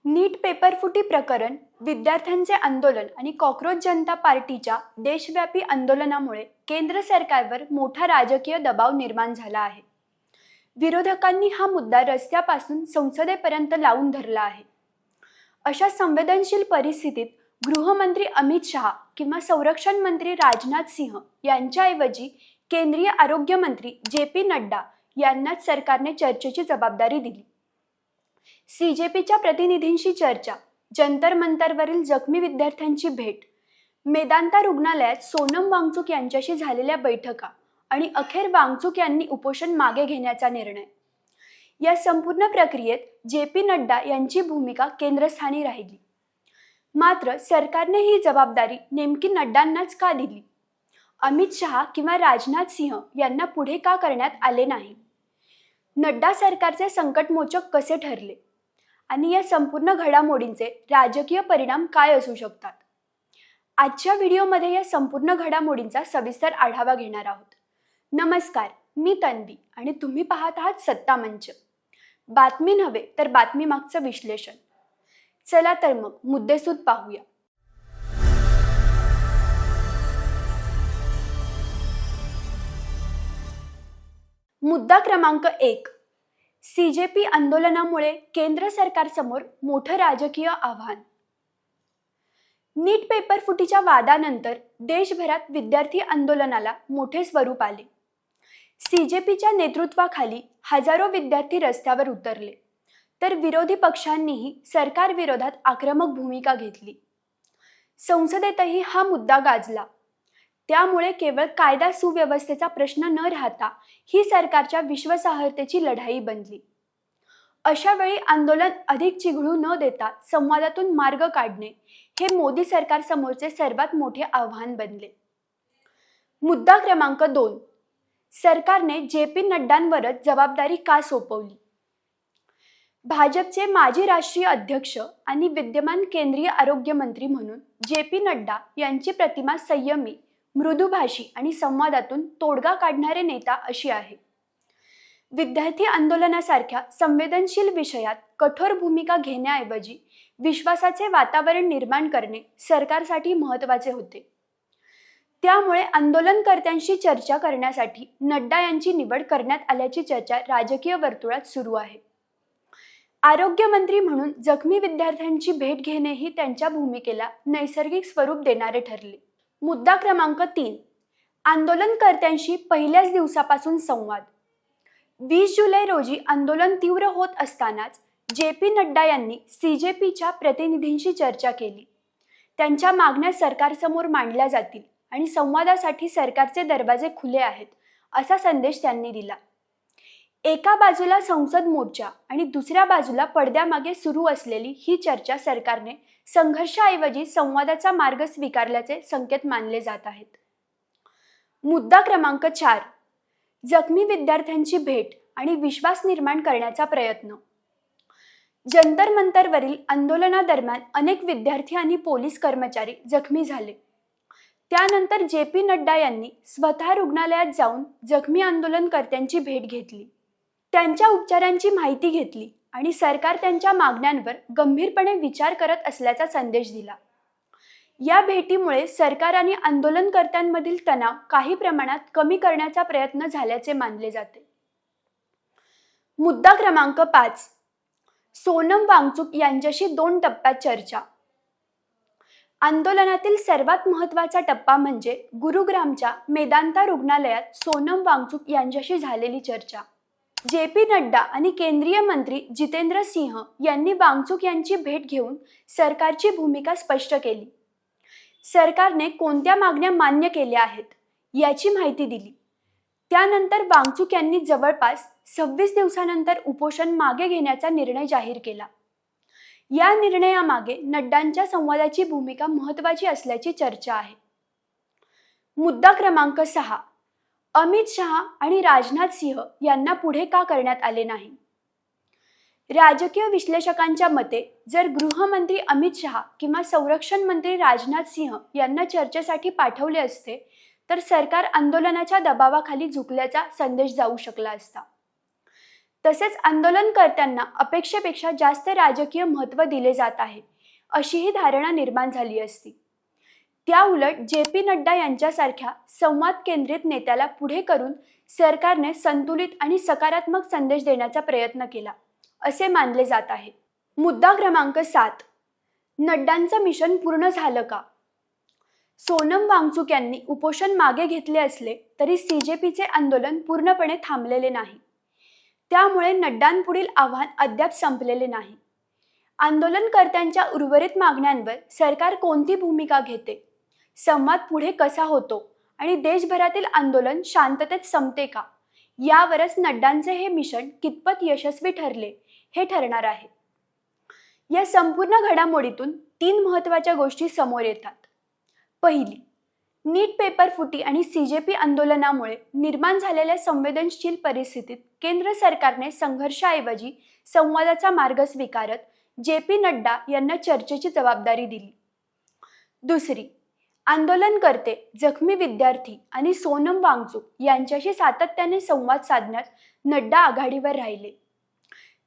नीट पेपरफुटी प्रकरण, विद्यार्थ्यांचे आंदोलन आणि कॉक्रोच जनता पार्टीच्या देशव्यापी आंदोलनामुळे केंद्र सरकारवर मोठा राजकीय दबाव निर्माण झाला आहे. विरोधकांनी हा मुद्दा रस्त्यापासून संसदेपर्यंत लावून धरला आहे. अशा संवेदनशील परिस्थितीत गृहमंत्री अमित शहा किंवा संरक्षण मंत्री राजनाथ सिंह यांच्याऐवजी केंद्रीय आरोग्य मंत्री जे.पी. नड्डा यांनाच सरकारने चर्चेची जबाबदारी दिली. सीजेपीच्या प्रतिनिधींशी चर्चा, जंतर मंतरवरील जखमी विद्यार्थ्यांची भेट, मेदांता रुग्णालयात सोनम वांगचुक यांच्याशी झालेल्या बैठका आणि अखेर वांगचुक यांनी उपोषण मागे घेण्याचा निर्णय. या संपूर्ण प्रक्रियेत जे.पी. नड्डा यांची भूमिका केंद्रस्थानी राहिली. मात्र सरकारने ही जबाबदारी नेमकी नड्डांनाच का दिली? अमित शहा किंवा राजनाथ सिंह यांना पुढे का करण्यात आले नाही? नड्डा सरकारचे संकटमोचक कसे ठरले आणि या संपूर्ण घडामोडींचे राजकीय परिणाम काय असू शकतात? आजच्या व्हिडिओमध्ये या संपूर्ण घडामोडींचा सविस्तर आढावा घेणार आहोत. नमस्कार, मी तन्वी आणि तुम्ही पाहत आहात सत्ता मंच. बातमी नव्हे तर बातमी मागचं विश्लेषण. चला तर मग मुद्देसूद पाहूया. मुद्दा क्रमांक 1. सीजेपी आंदोलनामुळे केंद्र सरकारसमोर मोठं राजकीय आव्हान. नीट पेपरफुटीच्या वादानंतर देशभरात विद्यार्थी आंदोलनाला मोठे स्वरूप आले. सीजेपीच्या नेतृत्वाखाली हजारो विद्यार्थी रस्त्यावर उतरले, तर विरोधी पक्षांनीही सरकारविरोधात आक्रमक भूमिका घेतली. संसदेतही हा मुद्दा गाजला. त्यामुळे केवळ कायदा सुव्यवस्थेचा प्रश्न न राहता ही सरकारच्या विश्वासार्हतेची लढाई बनली. अशा वेळी आंदोलन अधिक चिघळू न देता संवादातून मार्ग काढणे हे मोदी सरकार समोरचे सर्वात मोठे आव्हान बनले. मुद्दा क्रमांक 2. सरकारने जे.पी. नड्डांवरच जबाबदारी का सोपवली? भाजपचे माजी राष्ट्रीय अध्यक्ष आणि विद्यमान केंद्रीय आरोग्य मंत्री म्हणून जे.पी. नड्डा यांची प्रतिमा संयमी, मृदुभाषी आणि संवादातून तोडगा काढणारे नेता अशी आहे. विद्यार्थी आंदोलनासारख्या संवेदनशील विषयात कठोर भूमिका घेण्याऐवजी विश्वासाचे वातावरण निर्माण करणे सरकारसाठी महत्त्वाचे होते. त्यामुळे आंदोलनकर्त्यांशी चर्चा करण्यासाठी नड्डा यांची निवड करण्यात आल्याची चर्चा राजकीय वर्तुळात सुरू आहे. आरोग्य मंत्री म्हणून जखमी विद्यार्थ्यांची भेट घेणेही त्यांच्या भूमिकेला नैसर्गिक स्वरूप देणारे ठरले. मुद्दा क्रमांक 3. आंदोलनकर्त्यांशी पहिल्याच दिवसापासून संवाद. 20 जुलै रोजी आंदोलन तीव्र होत असतानाच जे.पी. नड्डा यांनी सीजेपीच्या प्रतिनिधींशी चर्चा केली. त्यांच्या मागण्या सरकारसमोर मांडल्या जातील आणि संवादासाठी सरकारचे दरवाजे खुले आहेत असा संदेश त्यांनी दिला. एका बाजूला संसद मोर्चा आणि दुसऱ्या बाजूला पडद्यामागे सुरू असलेली ही चर्चा सरकारने संघर्षाऐवजी संवादाचा मार्ग स्वीकारल्याचे संकेत मानले जात आहेत. मुद्दा क्रमांक 4. जखमी विद्यार्थ्यांची भेट आणि विश्वास निर्माण करण्याचा प्रयत्न. जंतर मंतरवरील आंदोलनादरम्यान अनेक विद्यार्थी आणि पोलीस कर्मचारी जखमी झाले. त्यानंतर जे.पी. नड्डा यांनी स्वतः रुग्णालयात जाऊन जखमी आंदोलनकर्त्यांची भेट घेतली. त्यांच्या उपचारांची माहिती घेतली आणि सरकार त्यांच्या मागण्यांवर गंभीरपणे विचार करत असल्याचा संदेश दिला. या भेटीमुळे सरकार आणि आंदोलनकर्त्यांमधील तणाव काही प्रमाणात कमी करण्याचा प्रयत्न झाल्याचे मानले जाते. मुद्दा क्रमांक 5. सोनम वांगचुक यांच्याशी 2 टप्प्यात चर्चा. आंदोलनातील सर्वात महत्त्वाचा टप्पा म्हणजे गुरुग्रामच्या मेदांता रुग्णालयात सोनम वांगचुक यांच्याशी झालेली चर्चा. जे.पी. नड्डा आणि केंद्रीय मंत्री जितेंद्र सिंह यांनी वांगचुक यांची भेट घेऊन सरकारची भूमिका स्पष्ट केली. सरकारने कोणत्या मागण्या मान्य केल्या आहेत याची माहिती दिली. त्यानंतर वांगचुक यांनी जवळपास 26 दिवसानंतर उपोषण मागे घेण्याचा निर्णय जाहीर केला. या निर्णयामागे नड्डांच्या संवादाची भूमिका महत्त्वाची असल्याची चर्चा आहे. मुद्दा क्रमांक 6. अमित शहा आणि राजनाथ सिंह यांना पुढे का करण्यात आले नाही? राजकीय विश्लेषकांच्या मते जर गृहमंत्री अमित शहा किंवा संरक्षण मंत्री राजनाथ सिंह यांना चर्चेसाठी पाठवले असते तर सरकार आंदोलनाच्या दबावाखाली झुकल्याचा संदेश जाऊ शकला असता. तसेच आंदोलनकर्त्यांना अपेक्षेपेक्षा जास्त राजकीय महत्त्व दिले जात आहे अशीही धारणा निर्माण झाली असती. त्याउलट जे.पी. नड्डा यांच्यासारख्या संवाद केंद्रित नेत्याला पुढे करून सरकारने संतुलित आणि सकारात्मक संदेश देण्याचा प्रयत्न केला असे मानले जात आहे. मुद्दा क्रमांक 7. नड्डांचं मिशन पूर्ण झालं का? सोनम वांगचुक यांनी उपोषण मागे घेतले असले तरी CJPचे आंदोलन पूर्णपणे थांबलेले नाही. त्यामुळे नड्डांपुढील आव्हान अद्याप संपलेले नाही. आंदोलनकर्त्यांच्या उर्वरित मागण्यांवर सरकार कोणती भूमिका घेते, संवाद पुढे कसा होतो आणि देशभरातील आंदोलन शांततेत संपते का, यावरच नड्डांचे हे मिशन कितपत यशस्वी ठरले हे ठरणार आहे. या संपूर्ण घडामोडीतून 3 महत्त्वाच्या गोष्टी समोर येतात. पहिली, नीट पेपर फुटी आणि CJP आंदोलनामुळे निर्माण झालेल्या संवेदनशील परिस्थितीत केंद्र सरकारने संघर्षाऐवजी संवादाचा मार्ग स्वीकारत जे.पी. नड्डा यांना चर्चेची जबाबदारी दिली. दुसरी, आंदोलनकर्ते, जखमी विद्यार्थी आणि सोनम वांगचुक यांच्याशी सातत्याने संवाद साधण्यात नड्डा आघाडीवर राहिले.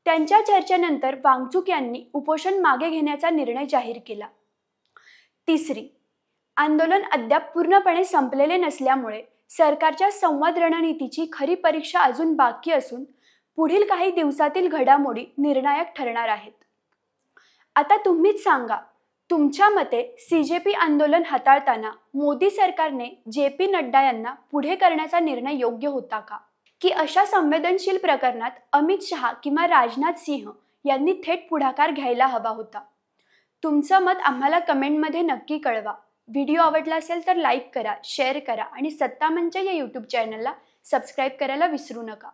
त्यांच्या चर्चेनंतर वांगचुक यांनी उपोषण मागे घेण्याचा निर्णय जाहीर केला. तिसरी, आंदोलन अद्याप पूर्णपणे संपलेले नसल्यामुळे सरकारच्या संवाद रणनीतीची खरी परीक्षा अजून बाकी असून पुढील काही दिवसातील घडामोडी निर्णायक ठरणार आहेत. आता तुम्हीच सांगा, तुमच्या मते CJP आंदोलन हाताळताना मोदी सरकारने जे.पी. नड्डा यांना पुढे करण्याचा निर्णय योग्य होता का? की अशा संवेदनशील प्रकरणात अमित शहा किंवा राजनाथ सिंह यांनी थेट पुढाकार घ्यायला हवा होता? तुमचं मत आम्हाला कमेंटमध्ये नक्की कळवा. व्हिडिओ आवडला असेल तर लाईक करा, शेअर करा आणि सत्ता मंच या YouTube चॅनलला सबस्क्राईब करायला विसरू नका.